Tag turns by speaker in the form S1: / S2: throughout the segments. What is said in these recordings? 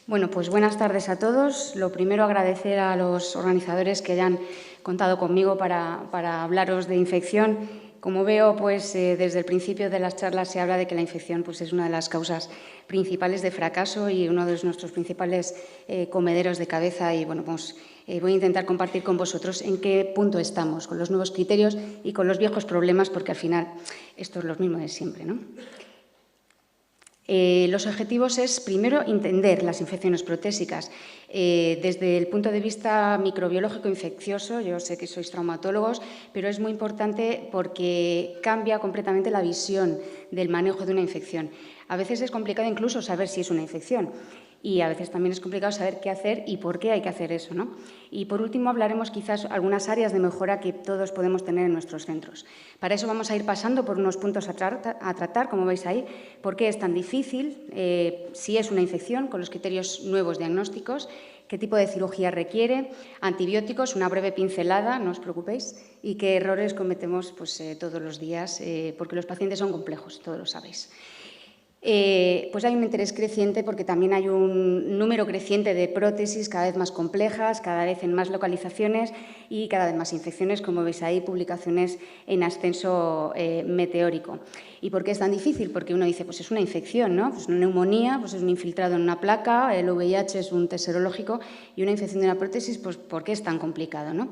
S1: Bueno, pues buenas tardes a todos. Lo primero, agradecer a los organizadores que hayan contado conmigo para hablaros de infección. Como veo, pues desde el principio de las charlas se habla de que la infección pues, es una de las causas principales de fracaso y uno de nuestros principales comederos de cabeza. Y bueno, pues voy a intentar compartir con vosotros en qué punto estamos con los nuevos criterios y con los viejos problemas, porque al final esto es lo mismo de siempre, ¿no? Los objetivos es, primero, entender las infecciones protésicas desde el punto de vista microbiológico infeccioso. Yo sé que sois traumatólogos, pero es muy importante porque cambia completamente la visión del manejo de una infección. A veces es complicado incluso saber si es una infección y a veces también es complicado saber qué hacer y por qué hay que hacer eso, ¿no? Y por último hablaremos quizás algunas áreas de mejora que todos podemos tener en nuestros centros. Para eso vamos a ir pasando por unos puntos a tratar, como veis ahí, por qué es tan difícil, si es una infección, con los criterios nuevos diagnósticos, qué tipo de cirugía requiere, antibióticos, una breve pincelada, no os preocupéis, y qué errores cometemos pues, todos los días, porque los pacientes son complejos, todos lo sabéis. Pues hay un interés creciente porque también hay un número creciente de prótesis cada vez más complejas, cada vez en más localizaciones y cada vez más infecciones, como veis ahí, publicaciones en ascenso meteórico. ¿Y por qué es tan difícil? Porque uno dice, pues es una infección, ¿no? Pues una neumonía, pues es un infiltrado en una placa, el VIH es un test serológico y una infección de una prótesis, pues ¿por qué es tan complicado, no?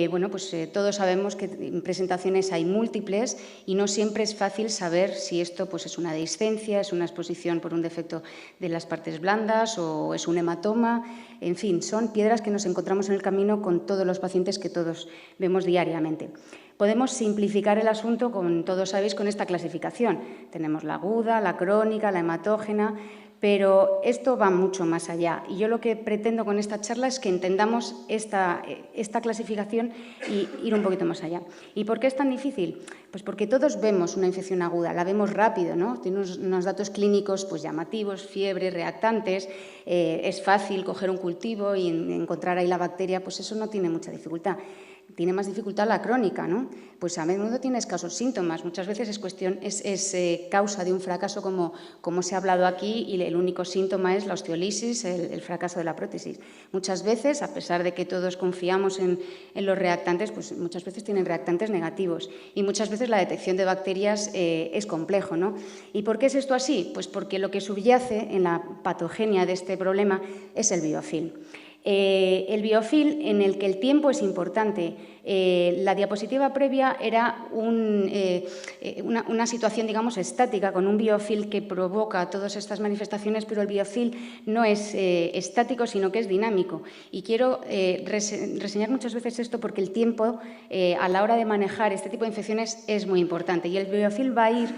S1: Bueno, pues todos sabemos que en presentaciones hay múltiples y no siempre es fácil saber si esto pues, es una dehiscencia, es una exposición por un defecto de las partes blandas o es un hematoma. En fin, son piedras que nos encontramos en el camino con todos los pacientes que todos vemos diariamente. Podemos simplificar el asunto, como todos sabéis, con esta clasificación. Tenemos la aguda, la crónica, la hematógena, pero esto va mucho más allá. Y yo lo que pretendo con esta charla es que entendamos esta clasificación y ir un poquito más allá. ¿Y por qué es tan difícil? Pues porque todos vemos una infección aguda, la vemos rápido, ¿no? Tiene unos datos clínicos pues, llamativos, fiebre, reactantes, es fácil coger un cultivo y encontrar ahí la bacteria, pues eso no tiene mucha dificultad. Tiene más dificultad la crónica, ¿no? Pues a menudo tiene escasos síntomas. Muchas veces es causa de un fracaso como se ha hablado aquí y el único síntoma es la osteolisis, el fracaso de la prótesis. Muchas veces, a pesar de que todos confiamos en los reactantes, pues muchas veces tienen reactantes negativos y muchas veces la detección de bacterias es complejo, ¿no? ¿Y por qué es esto así? Pues porque lo que subyace en la patogenia de este problema es el biofilm. El biofilm en el que el tiempo es importante. La diapositiva previa era una situación, digamos, estática, con un biofilm que provoca todas estas manifestaciones, pero el biofilm no es estático, sino que es dinámico. Y quiero reseñar muchas veces esto porque el tiempo, a la hora de manejar este tipo de infecciones, es muy importante. Y el biofilm va a ir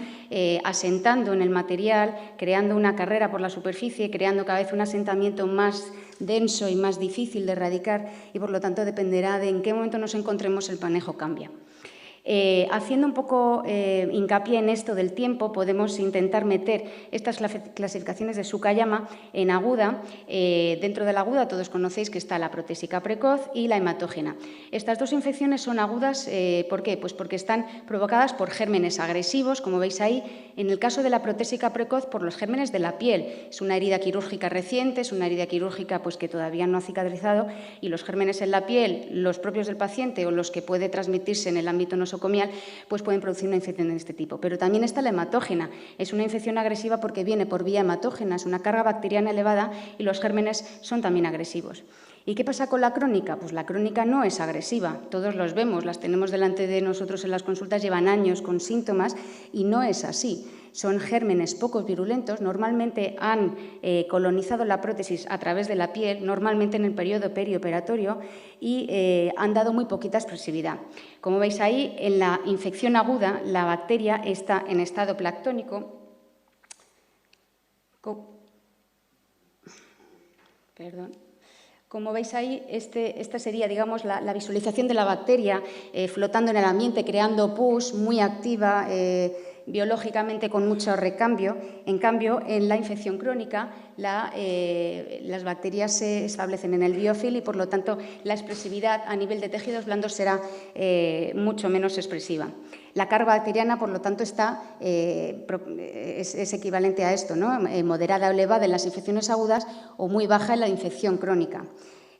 S1: asentando en el material, creando una carrera por la superficie, creando cada vez un asentamiento más denso y más difícil de erradicar y, por lo tanto, dependerá de en qué momento nos encontremos, el manejo cambia. Haciendo un poco hincapié en esto del tiempo, podemos intentar meter estas clasificaciones de Sukayama en aguda. Dentro de la aguda todos conocéis que está la protésica precoz y la hematógena. Estas dos infecciones son agudas, ¿por qué? Pues porque están provocadas por gérmenes agresivos, como veis ahí. En el caso de la protésica precoz, por los gérmenes de la piel. Es una herida quirúrgica reciente, es una herida quirúrgica pues, que todavía no ha cicatrizado y los gérmenes en la piel, los propios del paciente o los que puede transmitirse en el ámbito nosocomial, pues pueden producir una infección de este tipo. Pero también está la hematógena. Es una infección agresiva porque viene por vía hematógena, es una carga bacteriana elevada y los gérmenes son también agresivos. ¿Y qué pasa con la crónica? Pues la crónica no es agresiva, todos los vemos, las tenemos delante de nosotros en las consultas, llevan años con síntomas y no es así. Son gérmenes poco virulentos, normalmente han colonizado la prótesis a través de la piel, normalmente en el periodo perioperatorio y han dado muy poquita expresividad. Como veis ahí, en la infección aguda, la bacteria está en estado planctónico. Como veis ahí, esta sería, digamos, la visualización de la bacteria flotando en el ambiente, creando pus, muy activa, biológicamente con mucho recambio. En cambio, en la infección crónica, las bacterias se establecen en el biofilm y, por lo tanto, la expresividad a nivel de tejidos blandos será mucho menos expresiva. La carga bacteriana, por lo tanto, es equivalente a esto, ¿no? Moderada o elevada en las infecciones agudas o muy baja en la infección crónica.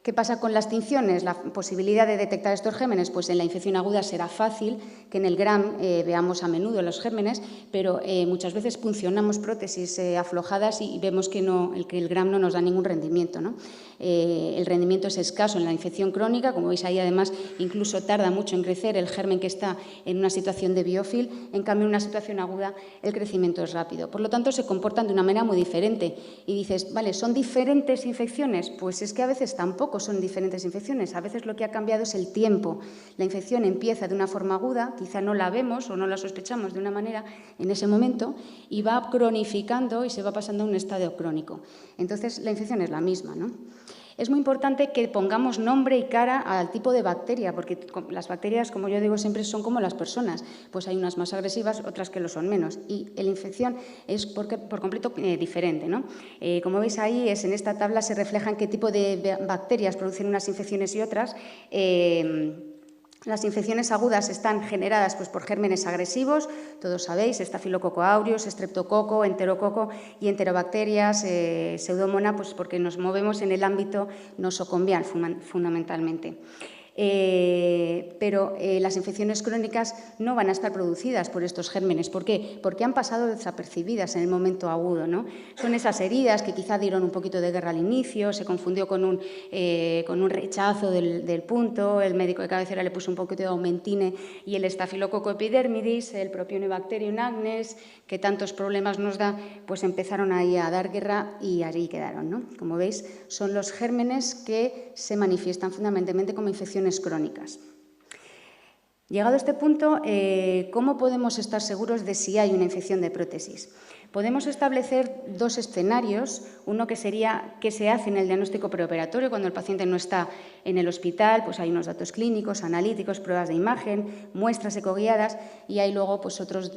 S1: ¿Qué pasa con las tinciones? La posibilidad de detectar estos gérmenes, pues en la infección aguda será fácil, que en el Gram veamos a menudo los gérmenes, pero muchas veces puncionamos prótesis aflojadas y vemos que el Gram no nos da ningún rendimiento, ¿no? El rendimiento es escaso en la infección crónica, como veis ahí además incluso tarda mucho en crecer el germen que está en una situación de biofil, en cambio en una situación aguda el crecimiento es rápido. Por lo tanto se comportan de una manera muy diferente y dices, vale, ¿son diferentes infecciones? Pues es que a veces tampoco son diferentes infecciones, a veces lo que ha cambiado es el tiempo. La infección empieza de una forma aguda, quizá no la vemos o no la sospechamos de una manera en ese momento y va cronificando y se va pasando a un estado crónico. Entonces la infección es la misma, ¿no? Es muy importante que pongamos nombre y cara al tipo de bacteria, porque las bacterias, como yo digo siempre, son como las personas. Pues hay unas más agresivas, otras que lo son menos. Y la infección es por completo diferente, ¿no? Como veis ahí, en esta tabla se reflejan qué tipo de bacterias producen unas infecciones y otras. Las infecciones agudas están generadas pues, por gérmenes agresivos, todos sabéis, Staphylococcus aureus, Streptococo, Enterococo y enterobacterias, Pseudomonas, pues porque nos movemos en el ámbito nosocomial fundamentalmente. Pero las infecciones crónicas no van a estar producidas por estos gérmenes. ¿Por qué? Porque han pasado desapercibidas en el momento agudo, ¿no? Son esas heridas que quizá dieron un poquito de guerra al inicio, se confundió con un rechazo del punto, el médico de cabecera le puso un poquito de aumentine y el Staphylococcus epidermidis, el Propionibacterium agnes, que tantos problemas nos da, pues empezaron ahí a dar guerra y allí quedaron, ¿no? Como veis, son los gérmenes que se manifiestan fundamentalmente como infecciones crónicas. Llegado a este punto, ¿cómo podemos estar seguros de si hay una infección de prótesis? Podemos establecer dos escenarios, uno que sería qué se hace en el diagnóstico preoperatorio cuando el paciente no está en el hospital, pues hay unos datos clínicos, analíticos, pruebas de imagen, muestras ecoguiadas y hay luego pues otros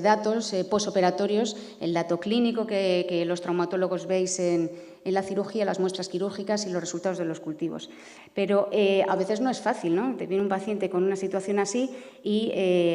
S1: datos posoperatorios, el dato clínico que los traumatólogos veis en la cirugía, las muestras quirúrgicas y los resultados de los cultivos. Pero a veces no es fácil, ¿no? Te viene un paciente con una situación así y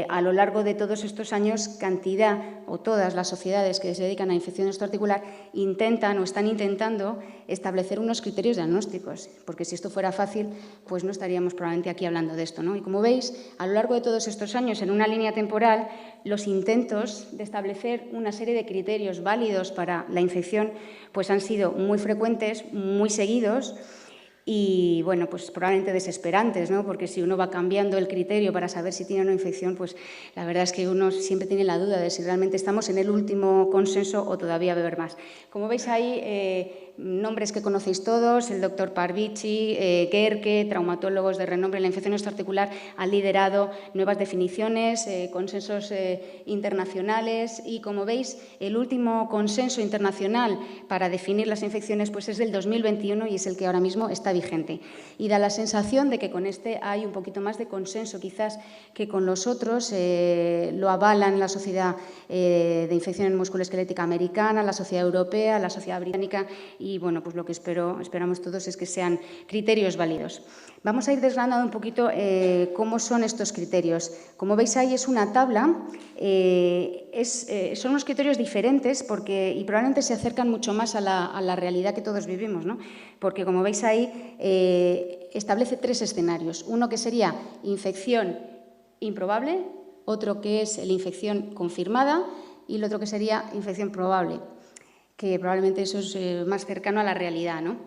S1: a lo largo de todos estos años cantidad o todas las sociedades que se dedican a infección extraarticular intentan o están intentando establecer unos criterios diagnósticos, porque si esto fuera fácil, pues no estaríamos probablemente aquí hablando de esto, ¿no? Y como veis, a lo largo de todos estos años, en una línea temporal, los intentos de establecer una serie de criterios válidos para la infección pues han sido muy frecuentes, muy seguidos y, bueno, pues probablemente desesperantes, ¿no? Porque si uno va cambiando el criterio para saber si tiene una infección, pues la verdad es que uno siempre tiene la duda de si realmente estamos en el último consenso o todavía va a haber más. Como veis ahí, nombres que conocéis todos, el doctor Parvici, Gerke, traumatólogos de renombre en la infección extraarticular, han liderado nuevas definiciones, consensos internacionales y, como veis, el último consenso internacional para definir las infecciones pues es del 2021 y es el que ahora mismo está vigente. Y da la sensación de que con este hay un poquito más de consenso, quizás que con los otros lo avalan la Sociedad de Infección Musculoesquelética Americana, la Sociedad Europea, la Sociedad Británica y, bueno, pues lo que esperamos todos es que sean criterios válidos. Vamos a ir desgranando un poquito cómo son estos criterios. Como veis ahí es una tabla, son unos criterios diferentes y probablemente se acercan mucho más a la realidad que todos vivimos, ¿no? Porque como veis ahí establece tres escenarios. Uno que sería infección improbable, otro que es la infección confirmada y el otro que sería infección probable, que probablemente eso es más cercano a la realidad, ¿no?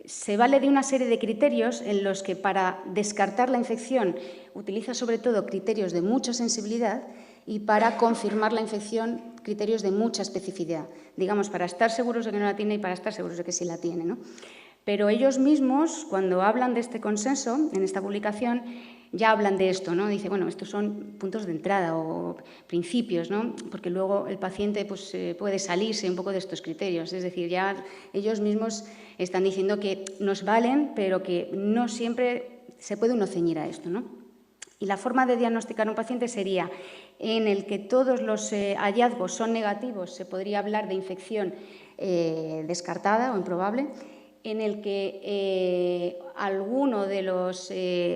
S1: Se vale de una serie de criterios en los que para descartar la infección utiliza sobre todo criterios de mucha sensibilidad y para confirmar la infección criterios de mucha especificidad, digamos, para estar seguros de que no la tiene y para estar seguros de que sí la tiene, ¿no? Pero ellos mismos, cuando hablan de este consenso, en esta publicación, ya hablan de esto, ¿no? Dice, bueno, estos son puntos de entrada o principios, ¿no? Porque luego el paciente pues, puede salirse un poco de estos criterios. Es decir, ya ellos mismos están diciendo que nos valen, pero que no siempre se puede uno ceñir a esto, ¿no? Y la forma de diagnosticar a un paciente sería en el que todos los hallazgos son negativos, se podría hablar de infección descartada o improbable. en el que alguno de los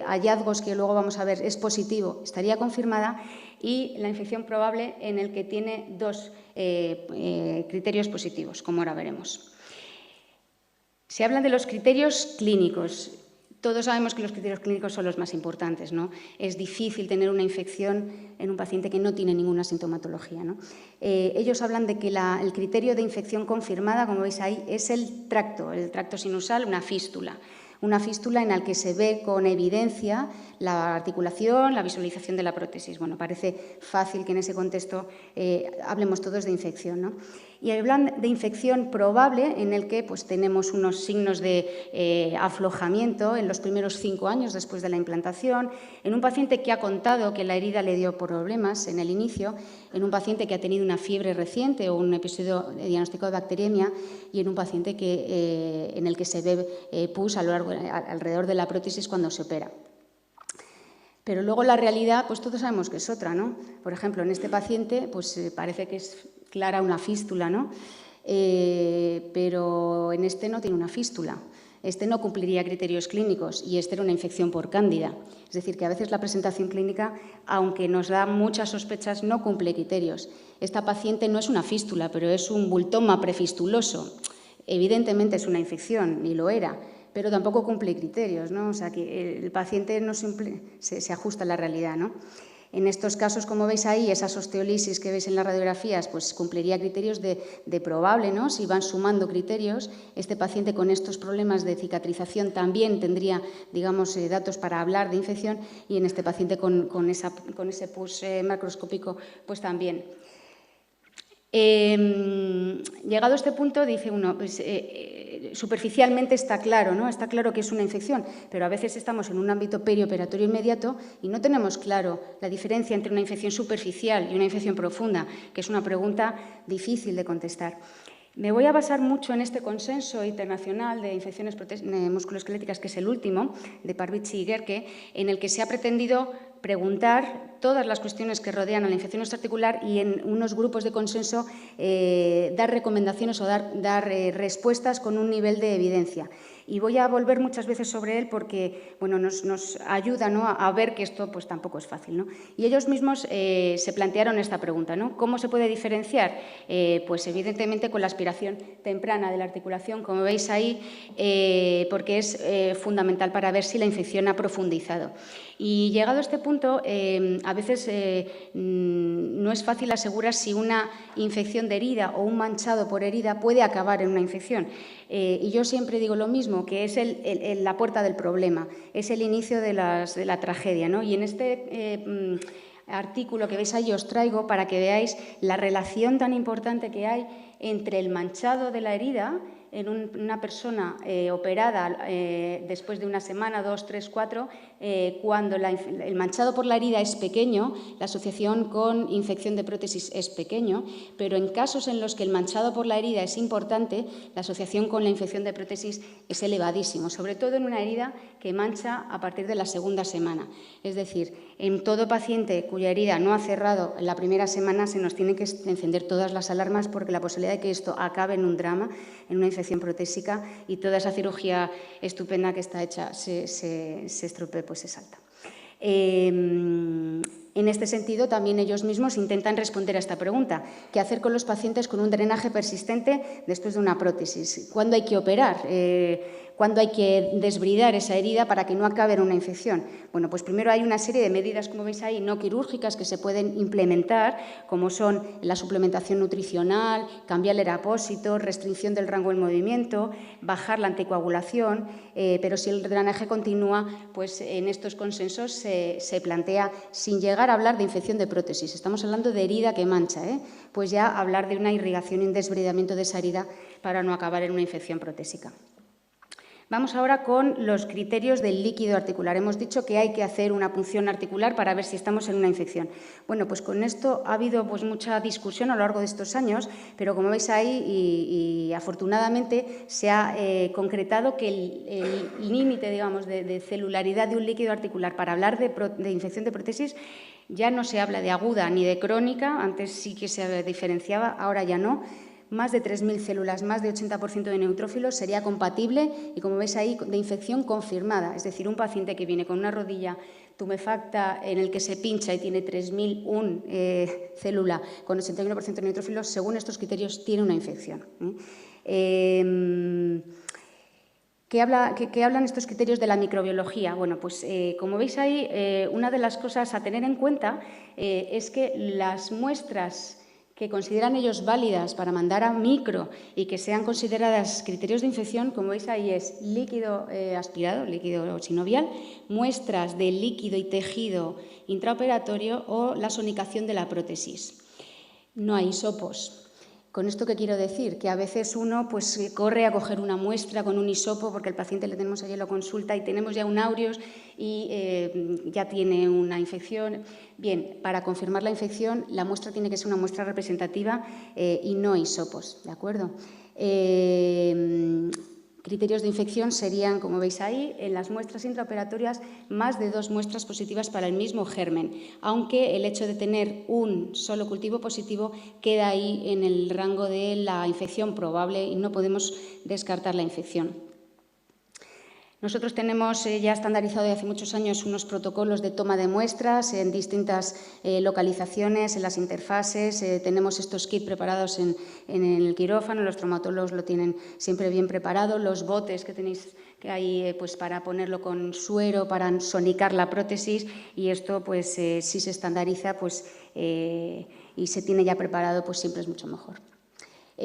S1: hallazgos que luego vamos a ver es positivo, estaría confirmada, y la infección probable en el que tiene 2 criterios positivos, como ahora veremos. Se habla de los criterios clínicos. Todos sabemos que los criterios clínicos son los más importantes, ¿no? Es difícil tener una infección en un paciente que no tiene ninguna sintomatología, ¿no? Ellos hablan de que el criterio de infección confirmada, como veis ahí, es el tracto sinusal, una fístula en la que se ve con evidencia la articulación, la visualización de la prótesis. Bueno, parece fácil que en ese contexto hablemos todos de infección, ¿no? Y hablan de infección probable en el que pues, tenemos unos signos de aflojamiento en los primeros 5 años después de la implantación, en un paciente que ha contado que la herida le dio problemas en el inicio, en un paciente que ha tenido una fiebre reciente o un episodio de diagnóstico de bacteriemia y en un paciente en el que se ve pus alrededor de la prótesis cuando se opera. Pero luego la realidad, pues todos sabemos que es otra, ¿no? Por ejemplo, en este paciente, pues parece que es clara una fístula, ¿no? Pero en este no tiene una fístula. Este no cumpliría criterios clínicos y este era una infección por cándida. Es decir, que a veces la presentación clínica, aunque nos da muchas sospechas, no cumple criterios. Esta paciente no es una fístula, pero es un bultoma prefistuloso. Evidentemente es una infección, y lo era, pero tampoco cumple criterios, ¿no? O sea, que el paciente no se ajusta a la realidad, ¿no? En estos casos, como veis ahí, esas osteolisis que veis en las radiografías, pues cumpliría criterios de probable, ¿no? Si van sumando criterios, este paciente con estos problemas de cicatrización también tendría, digamos, datos para hablar de infección, y en este paciente con ese pus macroscópico, pues también. Llegado a este punto, dice uno, pues, superficialmente está claro, ¿no? Está claro que es una infección, pero a veces estamos en un ámbito perioperatorio inmediato y no tenemos claro la diferencia entre una infección superficial y una infección profunda, que es una pregunta difícil de contestar. Me voy a basar mucho en este consenso internacional de infecciones musculoesqueléticas, que es el último, de Parvici y Gerke, en el que se ha pretendido preguntar todas las cuestiones que rodean a la infección osteoarticular y en unos grupos de consenso dar recomendaciones o dar respuestas con un nivel de evidencia. Y voy a volver muchas veces sobre él porque bueno, nos ayuda, ¿no?, a ver que esto pues, tampoco es fácil, ¿no? Y ellos mismos se plantearon esta pregunta, ¿no? ¿Cómo se puede diferenciar? Pues evidentemente con la aspiración temprana de la articulación, como veis ahí, porque es fundamental para ver si la infección ha profundizado. Y llegado a este punto, a veces no es fácil asegurar si una infección de herida o un manchado por herida puede acabar en una infección. Y yo siempre digo lo mismo, que es la puerta del problema, es el inicio de la tragedia, ¿no? Y en este artículo que veis ahí os traigo para que veáis la relación tan importante que hay entre el manchado de la herida en una persona operada después de una semana, 2, 3, 4, cuando el manchado por la herida es pequeño, la asociación con infección de prótesis es pequeño, pero en casos en los que el manchado por la herida es importante, la asociación con la infección de prótesis es elevadísimo, sobre todo en una herida que mancha a partir de la segunda semana. Es decir, en todo paciente cuya herida no ha cerrado en la primera semana se nos tienen que encender todas las alarmas porque la posibilidad de que esto acabe en un drama, en una infección protésica y toda esa cirugía estupenda que está hecha se estropee, pues es alta. En este sentido, también ellos mismos intentan responder a esta pregunta. ¿Qué hacer con los pacientes con un drenaje persistente después de una prótesis? ¿Cuándo hay que operar? ¿Cuándo hay que desbridar esa herida para que no acabe en una infección? Bueno, pues primero hay una serie de medidas, como veis ahí, no quirúrgicas que se pueden implementar, como son la suplementación nutricional, cambiar el apósito, restricción del rango del movimiento, bajar la anticoagulación, pero si el drenaje continúa, pues en estos consensos se plantea, sin llegar a hablar de infección de prótesis, estamos hablando de herida que mancha, pues ya hablar de una irrigación y un desbridamiento de esa herida para no acabar en una infección protésica. Vamos ahora con los criterios del líquido articular. Hemos dicho que hay que hacer una punción articular para ver si estamos en una infección. Bueno, pues con esto ha habido pues, mucha discusión a lo largo de estos años, pero como veis ahí, y afortunadamente se ha concretado que el límite, digamos, de celularidad de un líquido articular para hablar de infección de prótesis ya no se habla de aguda ni de crónica, antes sí que se diferenciaba, ahora ya no. más de 3.000 células, más de 80% de neutrófilos, sería compatible y, como veis ahí, de infección confirmada. Es decir, un paciente que viene con una rodilla tumefacta en el que se pincha y tiene 3.001 célula con 81% de neutrófilos, según estos criterios, tiene una infección. ¿Qué hablan estos criterios de la microbiología? Bueno, pues como veis ahí, una de las cosas a tener en cuenta es que las muestras que consideran ellos válidas para mandar a micro y que sean consideradas criterios de infección, como veis ahí, es líquido aspirado, líquido sinovial, muestras de líquido y tejido intraoperatorio o la sonicación de la prótesis. No hay hisopos. ¿Con esto qué quiero decir? Que a veces uno pues, corre a coger una muestra con un hisopo porque el paciente le tenemos allí en la consulta y tenemos ya un aureus y ya tiene una infección. Bien, para confirmar la infección, la muestra tiene que ser una muestra representativa y no hisopos, ¿de acuerdo? Criterios de infección serían, como veis ahí, en las muestras intraoperatorias, más de 2 muestras positivas para el mismo germen, aunque el hecho de tener un solo cultivo positivo queda ahí en el rango de la infección probable y no podemos descartar la infección. Nosotros tenemos ya estandarizado desde hace muchos años unos protocolos de toma de muestras en distintas localizaciones, en las interfaces. Tenemos estos kits preparados en el quirófano, los traumatólogos lo tienen siempre bien preparado. Los botes que tenéis que hay pues, para ponerlo con suero, para sonicar la prótesis, y esto pues, si se estandariza pues, y se tiene ya preparado, pues siempre es mucho mejor.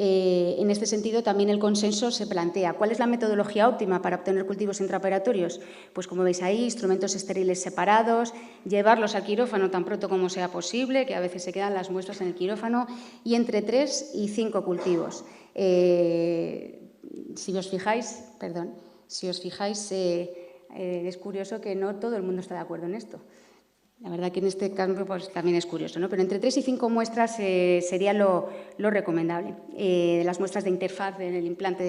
S1: En este sentido, también el consenso se plantea. ¿Cuál es la metodología óptima para obtener cultivos intraoperatorios? Pues como veis ahí, instrumentos estériles separados, llevarlos al quirófano tan pronto como sea posible, que a veces se quedan las muestras en el quirófano, y entre 3 y 5 cultivos. Si os fijáis, es curioso que no todo el mundo está de acuerdo en esto. La verdad que en este campo pues, también es curioso, ¿no? Pero entre 3 y 5 muestras sería lo recomendable. Las muestras de interfaz en el implante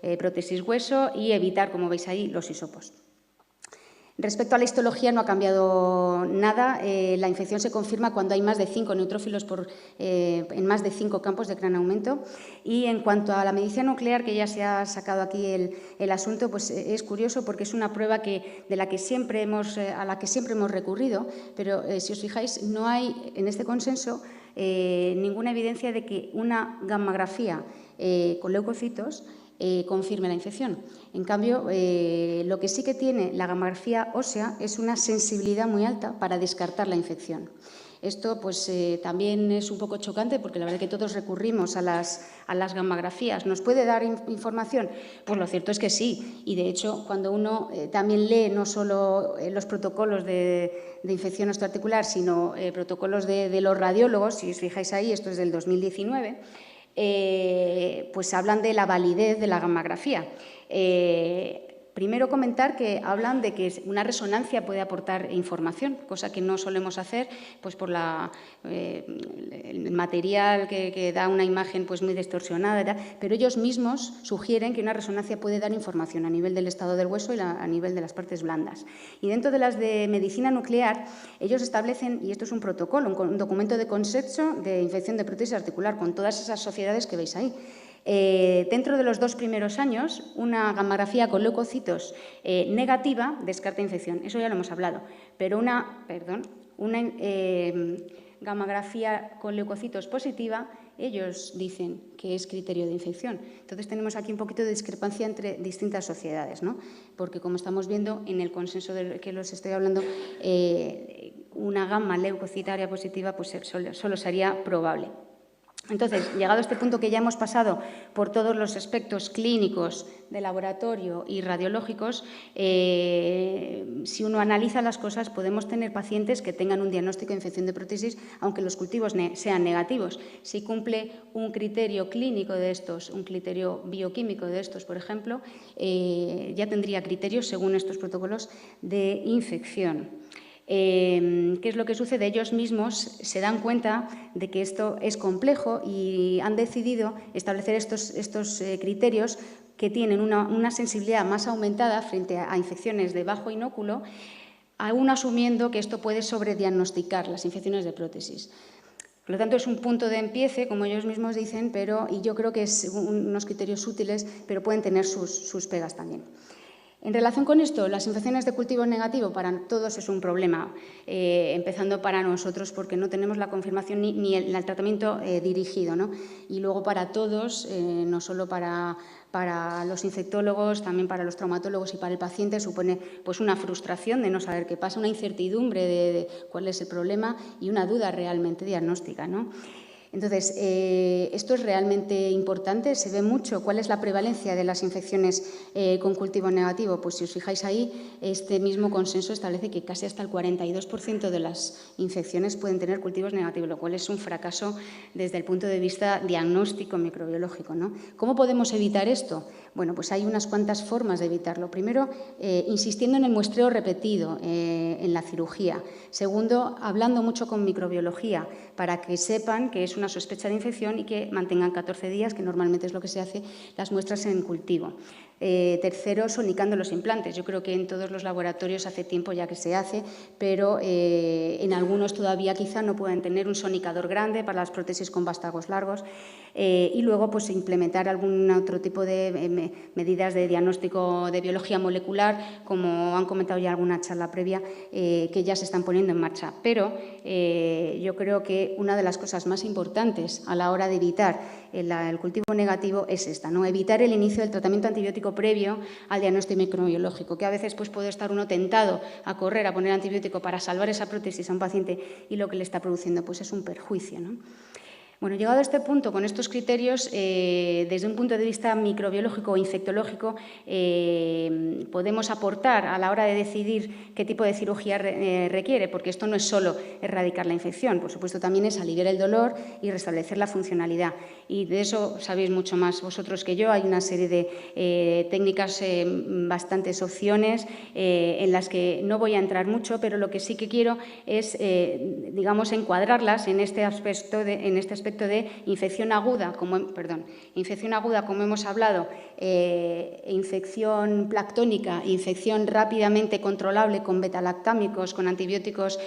S1: de prótesis hueso y evitar, como veis ahí, los hisopos. Respecto a la histología no ha cambiado nada. La infección se confirma cuando hay más de 5 neutrófilos en más de 5 campos de gran aumento. Y en cuanto a la medicina nuclear, que ya se ha sacado aquí el asunto, pues es curioso porque es una prueba a la que siempre hemos recurrido, pero si os fijáis, no hay en este consenso ninguna evidencia de que una gammagrafía con leucocitos confirme la infección. En cambio, lo que sí que tiene la gammagrafía ósea es una sensibilidad muy alta para descartar la infección. Esto pues, también es un poco chocante porque la verdad es que todos recurrimos a las gammagrafías. ¿Nos puede dar información? Pues lo cierto es que sí. Y de hecho, cuando uno también lee no solo los protocolos de infección osteoarticular, sino protocolos de los radiólogos, si os fijáis ahí, esto es del 2019, pues hablan de la validez de la gammagrafía. Primero comentar que hablan de que una resonancia puede aportar información, cosa que no solemos hacer pues por el material que da una imagen pues muy distorsionada, pero ellos mismos sugieren que una resonancia puede dar información a nivel del estado del hueso y a nivel de las partes blandas. Y dentro de las de medicina nuclear, ellos establecen, y esto es un protocolo, un documento de consenso de infección de prótesis articular con todas esas sociedades que veis ahí. Dentro de los 2 primeros años, una gammagrafía con leucocitos negativa descarta infección. Eso ya lo hemos hablado. Pero una gammagrafía con leucocitos positiva, ellos dicen que es criterio de infección. Entonces tenemos aquí un poquito de discrepancia entre distintas sociedades, ¿no? Porque como estamos viendo en el consenso del que los estoy hablando, una gamma leucocitaria positiva pues solo sería probable. Entonces, llegado a este punto que ya hemos pasado por todos los aspectos clínicos de laboratorio y radiológicos, si uno analiza las cosas, podemos tener pacientes que tengan un diagnóstico de infección de prótesis, aunque los cultivos sean negativos. Si cumple un criterio clínico de estos, un criterio bioquímico de estos, por ejemplo, ya tendría criterios, según estos protocolos, de infección. ¿Qué es lo que sucede? Ellos mismos se dan cuenta de que esto es complejo y han decidido establecer estos criterios que tienen una sensibilidad más aumentada frente a infecciones de bajo inóculo, aún asumiendo que esto puede sobrediagnosticar las infecciones de prótesis. Por lo tanto, es un punto de empiece, como ellos mismos dicen, y yo creo que es unos criterios útiles, pero pueden tener sus pegas también. En relación con esto, las infecciones de cultivo negativo para todos es un problema, empezando para nosotros porque no tenemos la confirmación ni el tratamiento dirigido, ¿no? Y luego para todos, no solo para los infectólogos, también para los traumatólogos y para el paciente, supone pues una frustración de no saber qué pasa, una incertidumbre de cuál es el problema y una duda realmente diagnóstica, ¿no? Entonces, esto es realmente importante, se ve mucho. ¿Cuál es la prevalencia de las infecciones con cultivo negativo? Pues si os fijáis ahí, este mismo consenso establece que casi hasta el 42% de las infecciones pueden tener cultivos negativos, lo cual es un fracaso desde el punto de vista diagnóstico microbiológico, ¿no? ¿Cómo podemos evitar esto? Bueno, pues hay unas cuantas formas de evitarlo. Primero, insistiendo en el muestreo repetido en la cirugía. Segundo, hablando mucho con microbiología para que sepan que es una sospecha de infección y que mantengan 14 días, que normalmente es lo que se hace, las muestras en cultivo. Tercero, sonicando los implantes. Yo creo que en todos los laboratorios hace tiempo ya que se hace, pero en algunos todavía quizá no pueden tener un sonicador grande para las prótesis con vástagos largos. Y luego, pues implementar algún otro tipo de medidas de diagnóstico de biología molecular, como han comentado ya en alguna charla previa, que ya se están poniendo en marcha. Pero yo creo que una de las cosas más importantes a la hora de evitar el cultivo negativo es esta, ¿no? Evitar el inicio del tratamiento antibiótico previo al diagnóstico microbiológico, que a veces pues, puede estar uno tentado a correr a poner antibiótico para salvar esa prótesis a un paciente y lo que le está produciendo pues, es un perjuicio, ¿no? Bueno, llegado a este punto, con estos criterios, desde un punto de vista microbiológico o infectológico, podemos aportar a la hora de decidir qué tipo de cirugía requiere, porque esto no es solo erradicar la infección, por supuesto también es aliviar el dolor y restablecer la funcionalidad. Y de eso sabéis mucho más vosotros que yo. Hay una serie de técnicas, bastantes opciones, en las que no voy a entrar mucho, pero lo que sí que quiero es, digamos, encuadrarlas en este aspecto de infección aguda, como hemos hablado, infección planctónica, infección rápidamente controlable con betalactámicos, con antibióticos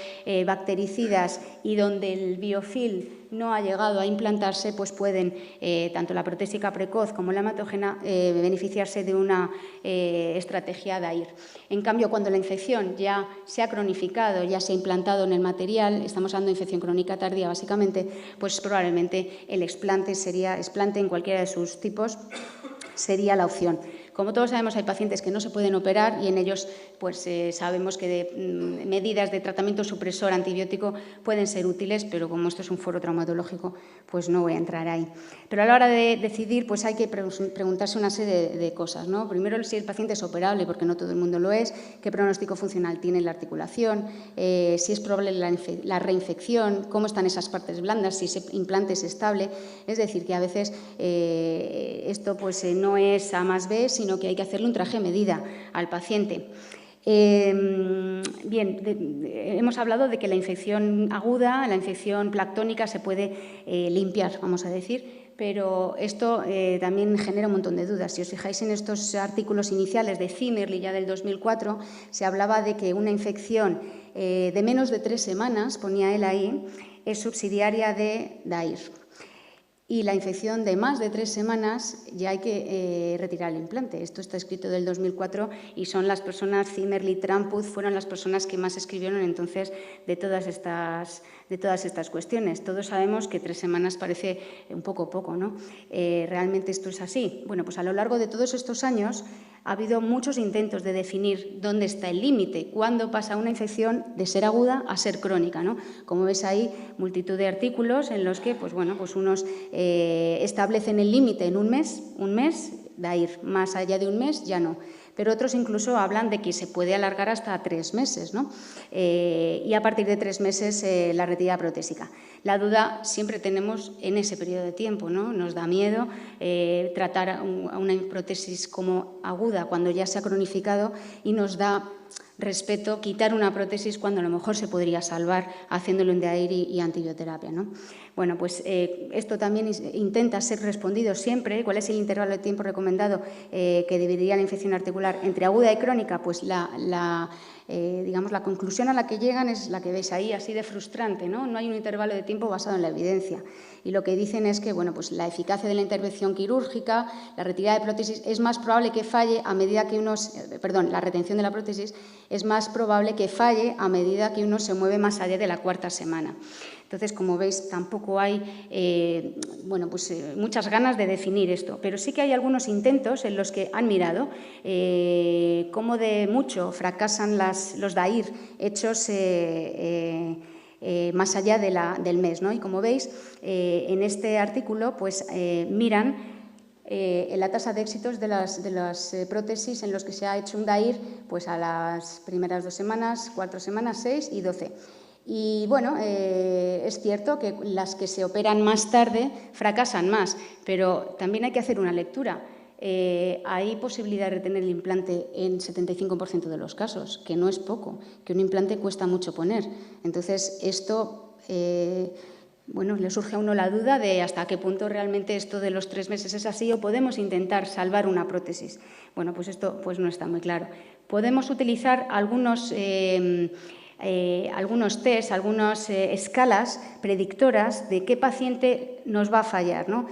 S1: bactericidas y donde el biofilm no ha llegado a implantarse, pues pueden, tanto la protésica precoz como la hematógena, beneficiarse de una estrategia DAIR. En cambio, cuando la infección ya se ha cronificado, ya se ha implantado en el material, estamos hablando de infección crónica tardía básicamente, pues probablemente el explante en cualquiera de sus tipos sería la opción. Como todos sabemos, hay pacientes que no se pueden operar y en ellos pues, sabemos que medidas de tratamiento supresor antibiótico pueden ser útiles, pero como esto es un foro traumatológico, pues no voy a entrar ahí. Pero a la hora de decidir, pues hay que preguntarse una serie de cosas, ¿no? Primero, si el paciente es operable, porque no todo el mundo lo es, qué pronóstico funcional tiene la articulación, si es probable la reinfección, cómo están esas partes blandas, si ese implante es estable. Es decir, que a veces esto pues, no es A más B, sino que hay que hacerle un traje a medida al paciente. Bien, hemos hablado de que la infección aguda, la infección planctónica se puede limpiar, vamos a decir, pero esto también genera un montón de dudas. Si os fijáis en estos artículos iniciales de Zimmerli, ya del 2004, se hablaba de que una infección de menos de 3 semanas, ponía él ahí, es subsidiaria de DAIR. Y la infección de más de 3 semanas ya hay que retirar el implante. Esto está escrito del 2004 y son las personas, Zimmerli, Trampuz, fueron las personas que más escribieron entonces de todas estas cuestiones. Todos sabemos que 3 semanas parece un poco, ¿no? ¿Realmente esto es así? Bueno, pues a lo largo de todos estos años ha habido muchos intentos de definir dónde está el límite, cuándo pasa una infección de ser aguda a ser crónica, ¿no? Como ves ahí, multitud de artículos en los que, pues bueno, pues unos establecen el límite en un mes, DAIR, más allá de un mes ya no. Pero otros incluso hablan de que se puede alargar hasta 3 meses, ¿no? Y a partir de 3 meses la retirada protésica. La duda siempre tenemos en ese periodo de tiempo, ¿no? Nos da miedo tratar a una prótesis como aguda cuando ya se ha cronificado y nos da respeto quitar una prótesis cuando a lo mejor se podría salvar haciéndolo en DAIR y antibioterapia, ¿no? Bueno, pues esto también intenta ser respondido siempre. ¿Cuál es el intervalo de tiempo recomendado que dividiría la infección articular entre aguda y crónica? Pues la digamos, la conclusión a la que llegan es la que veis ahí, así de frustrante, ¿no? No hay un intervalo de tiempo basado en la evidencia. Y lo que dicen es que, bueno, pues la eficacia de la intervención quirúrgica, la retirada de prótesis, es más probable que falle a medida que la retención de la prótesis es más probable que falle a medida que uno se mueve más allá de la 4ª semana. Entonces, como veis, tampoco hay muchas ganas de definir esto, pero sí que hay algunos intentos en los que han mirado cómo de mucho fracasan los DAIR hechos más allá del mes, ¿no? Y como veis, en este artículo pues, miran la tasa de éxitos de las prótesis en los que se ha hecho un DAIR pues, a las primeras 2 semanas, 4 semanas, 6 y 12. Y bueno, es cierto que las que se operan más tarde fracasan más, pero también hay que hacer una lectura. Hay posibilidad de retener el implante en 75% de los casos, que no es poco, que un implante cuesta mucho poner. Entonces, esto le surge a uno la duda de hasta qué punto realmente esto de los 3 meses es así o podemos intentar salvar una prótesis. Bueno, pues esto pues no está muy claro. Podemos utilizar algunos test, algunas escalas predictoras de qué paciente nos va a fallar, ¿no?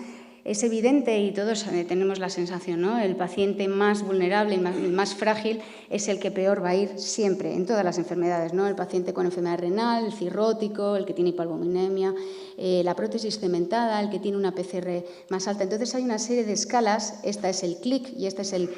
S1: Es evidente y todos tenemos la sensación, ¿no? El paciente más vulnerable y más frágil es el que peor va a ir siempre, en todas las enfermedades, ¿no? El paciente con enfermedad renal, el cirrótico, el que tiene hipoalbuminemia, la prótesis cementada, el que tiene una PCR más alta. Entonces hay una serie de escalas, esta es el CLIC y este es el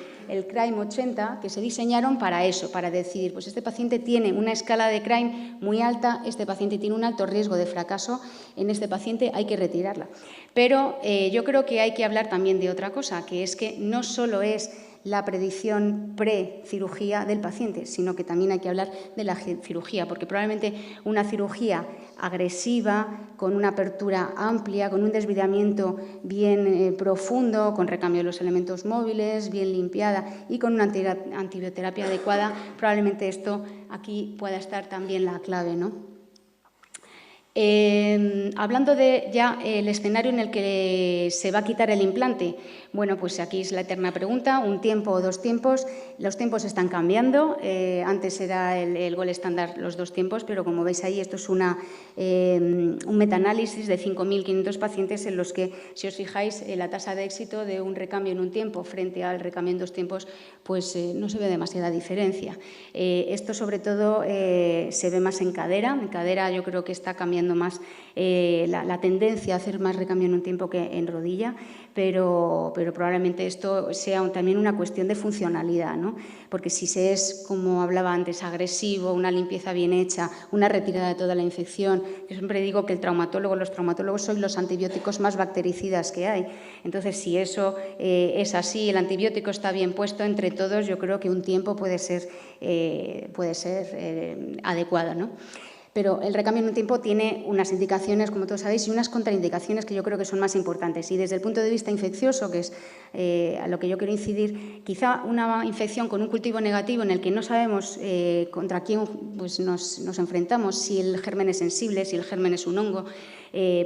S1: CRIME 80, que se diseñaron para eso, para decir, pues este paciente tiene una escala de CRIME muy alta, este paciente tiene un alto riesgo de fracaso, en este paciente hay que retirarla. Pero yo creo que hay que hablar también de otra cosa, que es que no solo es la predicción pre-cirugía del paciente, sino que también hay que hablar de la cirugía, porque probablemente una cirugía agresiva, con una apertura amplia, con un desvidamiento bien profundo, con recambio de los elementos móviles, bien limpiada y con una antibioterapia adecuada, probablemente esto aquí pueda estar también la clave, ¿no? Hablando de ya el escenario en el que se va a quitar el implante, bueno, pues aquí es la eterna pregunta, un tiempo o 2 tiempos. Los tiempos están cambiando, antes era el gol estándar los 2 tiempos, pero como veis ahí esto es un metaanálisis de 5.500 pacientes en los que, si os fijáis, la tasa de éxito de un recambio en un tiempo frente al recambio en 2 tiempos, pues no se ve demasiada diferencia. Esto sobre todo se ve más en cadera yo creo que está cambiando más la tendencia a hacer más recambio en un tiempo que en rodilla, pero probablemente esto sea también una cuestión de funcionalidad, ¿no? Porque si se es, como hablaba antes, agresivo, una limpieza bien hecha, una retirada de toda la infección, yo siempre digo que los traumatólogos son los antibióticos más bactericidas que hay. Entonces, si eso es así, el antibiótico está bien puesto entre todos, yo creo que un tiempo puede ser adecuado, ¿no? Pero el recambio en un tiempo tiene unas indicaciones, como todos sabéis, y unas contraindicaciones que yo creo que son más importantes. Y desde el punto de vista infeccioso, que es a lo que yo quiero incidir, quizá una infección con un cultivo negativo en el que no sabemos contra quién pues, nos enfrentamos, si el germen es sensible, si el germen es un hongo,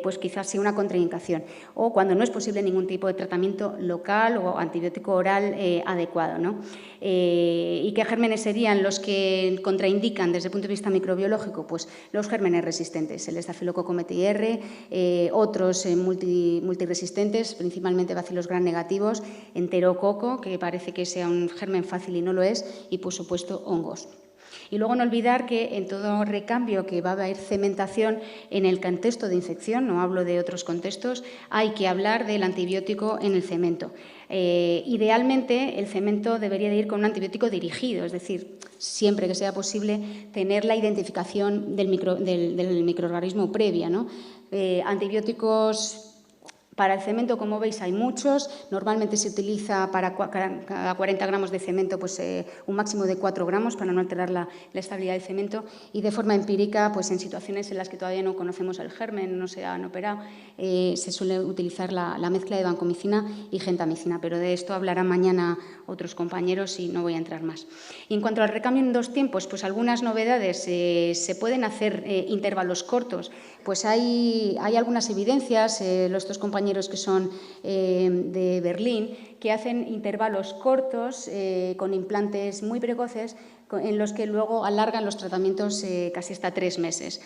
S1: pues quizás sea una contraindicación. O cuando no es posible ningún tipo de tratamiento local o antibiótico oral adecuado, ¿no? ¿Y qué gérmenes serían los que contraindican desde el punto de vista microbiológico? Pues los gérmenes resistentes, el estafilococo MTR, otros multiresistentes, principalmente bacilos gram negativos, enterococo, que parece que sea un germen fácil y no lo es, y por supuesto hongos. Y luego no olvidar que en todo recambio que va a haber cementación en el contexto de infección, no hablo de otros contextos, hay que hablar del antibiótico en el cemento. Idealmente el cemento debería de ir con un antibiótico dirigido, es decir, siempre que sea posible tener la identificación del microorganismo previa, ¿no? Antibióticos para el cemento, como veis, hay muchos. Normalmente se utiliza para cada 40 gramos de cemento pues, un máximo de 4 gramos para no alterar la estabilidad del cemento. Y de forma empírica, pues, en situaciones en las que todavía no conocemos el germen, no se han operado, se suele utilizar la mezcla de vancomicina y gentamicina. Pero de esto hablarán mañana otros compañeros y no voy a entrar más. Y en cuanto al recambio en 2 tiempos, pues algunas novedades. Se pueden hacer intervalos cortos. Pues hay algunas evidencias, estos compañeros que son de Berlín, que hacen intervalos cortos con implantes muy precoces en los que luego alargan los tratamientos casi hasta 3 meses,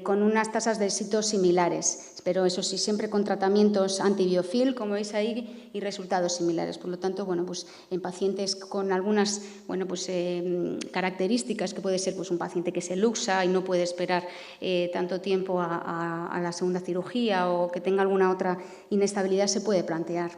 S1: con unas tasas de éxito similares, pero eso sí, siempre con tratamientos antibiofil, como veis ahí, y resultados similares. Por lo tanto, bueno, pues en pacientes con algunas características, que puede ser pues, un paciente que se luxa y no puede esperar tanto tiempo a la segunda cirugía o que tenga alguna otra inestabilidad, se puede plantear.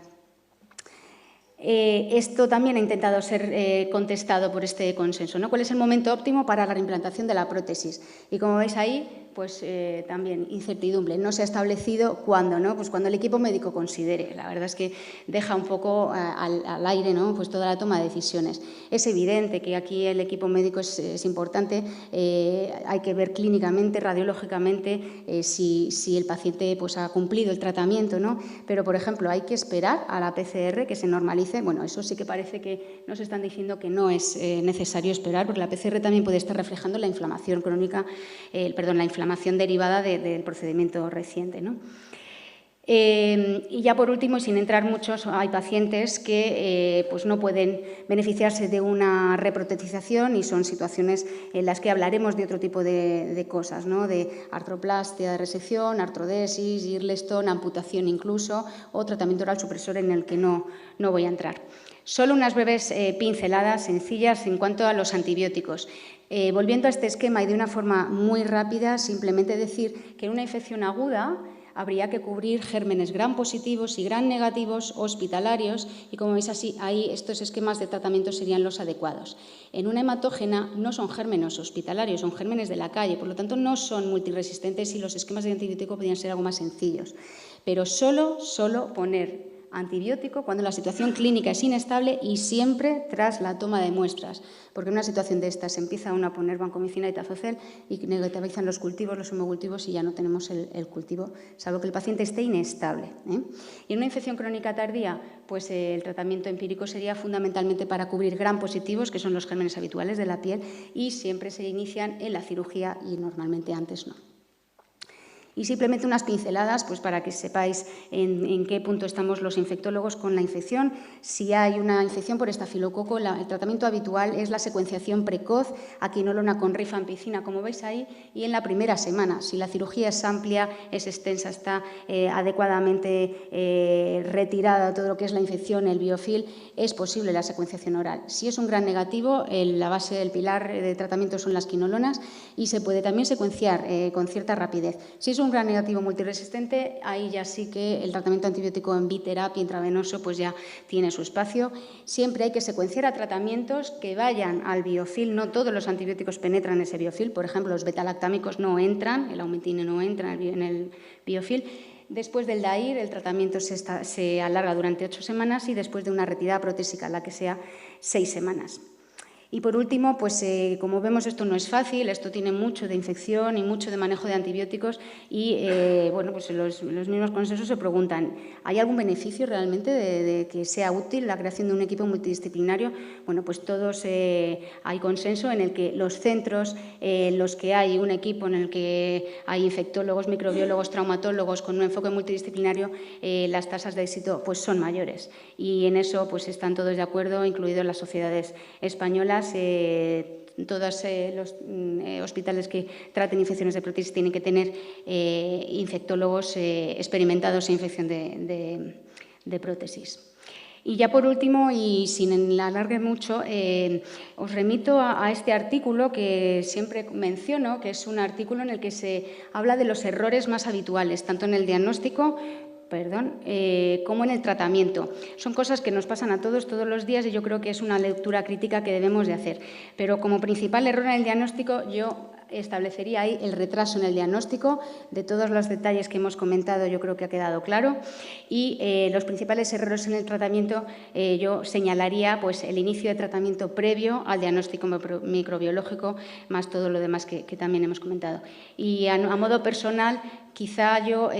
S1: Esto también ha intentado ser contestado por este consenso, ¿no? ¿Cuál es el momento óptimo para la reimplantación de la prótesis? Y como veis ahí, pues también incertidumbre. No se ha establecido cuándo, ¿no? Pues cuando el equipo médico considere. La verdad es que deja un poco al aire, ¿no? Pues toda la toma de decisiones. Es evidente que aquí el equipo médico es importante. Hay que ver clínicamente, radiológicamente, si el paciente pues, ha cumplido el tratamiento, ¿no? Pero, por ejemplo, hay que esperar a la PCR que se normalice. Bueno, eso sí que parece que nos están diciendo que no es necesario esperar, porque la PCR también puede estar reflejando la inflamación crónica, la inflamación derivada del procedimiento reciente, ¿no? Y ya por último, y sin entrar muchos, hay pacientes que pues no pueden beneficiarse de una reprotetización y son situaciones en las que hablaremos de otro tipo de cosas, ¿no? De artroplastia de resección, artrodesis, Girlestone, amputación incluso, o tratamiento oral supresor en el que no voy a entrar. Solo unas breves pinceladas sencillas en cuanto a los antibióticos. Volviendo a este esquema y de una forma muy rápida, simplemente decir que en una infección aguda habría que cubrir gérmenes gram positivos y gram negativos hospitalarios y, como veis así, ahí estos esquemas de tratamiento serían los adecuados. En una hematógena no son gérmenes hospitalarios, son gérmenes de la calle, por lo tanto no son multiresistentes y los esquemas de antibiótico podrían ser algo más sencillos. Pero solo poner antibiótico cuando la situación clínica es inestable y siempre tras la toma de muestras, porque en una situación de estas empieza uno a poner vancomicina y tafocel y negativizan los cultivos, los hemocultivos y ya no tenemos el cultivo, salvo que el paciente esté inestable. Y en una infección crónica tardía, pues el tratamiento empírico sería fundamentalmente para cubrir gram positivos, que son los gérmenes habituales de la piel, y siempre se inician en la cirugía y normalmente antes no. Y simplemente unas pinceladas pues para que sepáis en qué punto estamos los infectólogos con la infección. Si hay una infección por estafilococo, el tratamiento habitual es la secuenciación precoz a quinolona con rifampicina, como veis ahí, y en la primera semana. Si la cirugía es amplia, es extensa, está adecuadamente retirada todo lo que es la infección, el biofil, es posible la secuenciación oral. Si es un gran negativo, la base del pilar de tratamiento son las quinolonas y se puede también secuenciar con cierta rapidez. Si es un gran negativo multiresistente, ahí ya sí que el tratamiento antibiótico en biterapia intravenoso pues ya tiene su espacio. Siempre hay que secuenciar a tratamientos que vayan al biofil. No todos los antibióticos penetran ese biofil. Por ejemplo, los betalactámicos no entran, el aumentine no entra en el biofil. Después del DAIR, el tratamiento se alarga durante 8 semanas y después de una retirada protésica, la que sea 6 semanas. Y por último, pues como vemos, esto no es fácil, esto tiene mucho de infección y mucho de manejo de antibióticos y bueno, pues los mismos consensos se preguntan, ¿hay algún beneficio realmente de que sea útil la creación de un equipo multidisciplinario? Bueno, pues todos hay consenso en el que los centros, en los que hay un equipo en el que hay infectólogos, microbiólogos, traumatólogos con un enfoque multidisciplinario, las tasas de éxito pues son mayores y en eso pues están todos de acuerdo, incluidas las sociedades españolas. Todos los hospitales que traten infecciones de prótesis tienen que tener infectólogos experimentados en infección de prótesis. Y ya por último, y sin alargar mucho, os remito a este artículo que siempre menciono, que es un artículo en el que se habla de los errores más habituales, tanto en el diagnóstico como en el tratamiento. Son cosas que nos pasan a todos los días y yo creo que es una lectura crítica que debemos de hacer. Pero como principal error en el diagnóstico yo establecería ahí el retraso en el diagnóstico. De todos los detalles que hemos comentado yo creo que ha quedado claro. Y los principales errores en el tratamiento yo señalaría pues, el inicio de tratamiento previo al diagnóstico microbiológico, más todo lo demás que también hemos comentado. Y a modo personal, quizá yo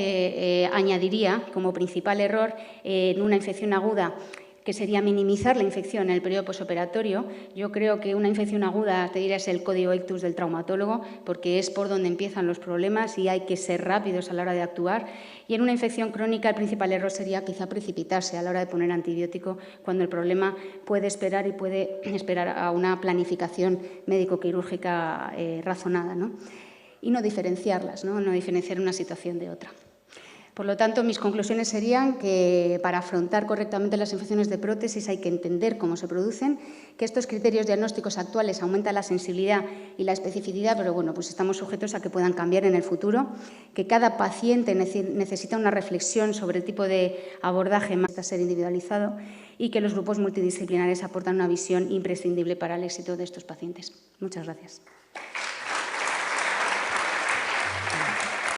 S1: añadiría como principal error en una infección aguda que sería minimizar la infección en el periodo posoperatorio. Yo creo que una infección aguda, te diré, es el código ictus del traumatólogo, porque es por donde empiezan los problemas y hay que ser rápidos a la hora de actuar. Y en una infección crónica el principal error sería quizá precipitarse a la hora de poner antibiótico cuando el problema puede esperar y puede esperar a una planificación médico-quirúrgica razonada, ¿no? Y no diferenciarlas, no diferenciar una situación de otra. Por lo tanto, mis conclusiones serían que para afrontar correctamente las infecciones de prótesis hay que entender cómo se producen, que estos criterios diagnósticos actuales aumentan la sensibilidad y la especificidad, pero bueno, pues estamos sujetos a que puedan cambiar en el futuro, que cada paciente necesita una reflexión sobre el tipo de abordaje más a ser individualizado y que los grupos multidisciplinares aportan una visión imprescindible para el éxito de estos pacientes. Muchas gracias.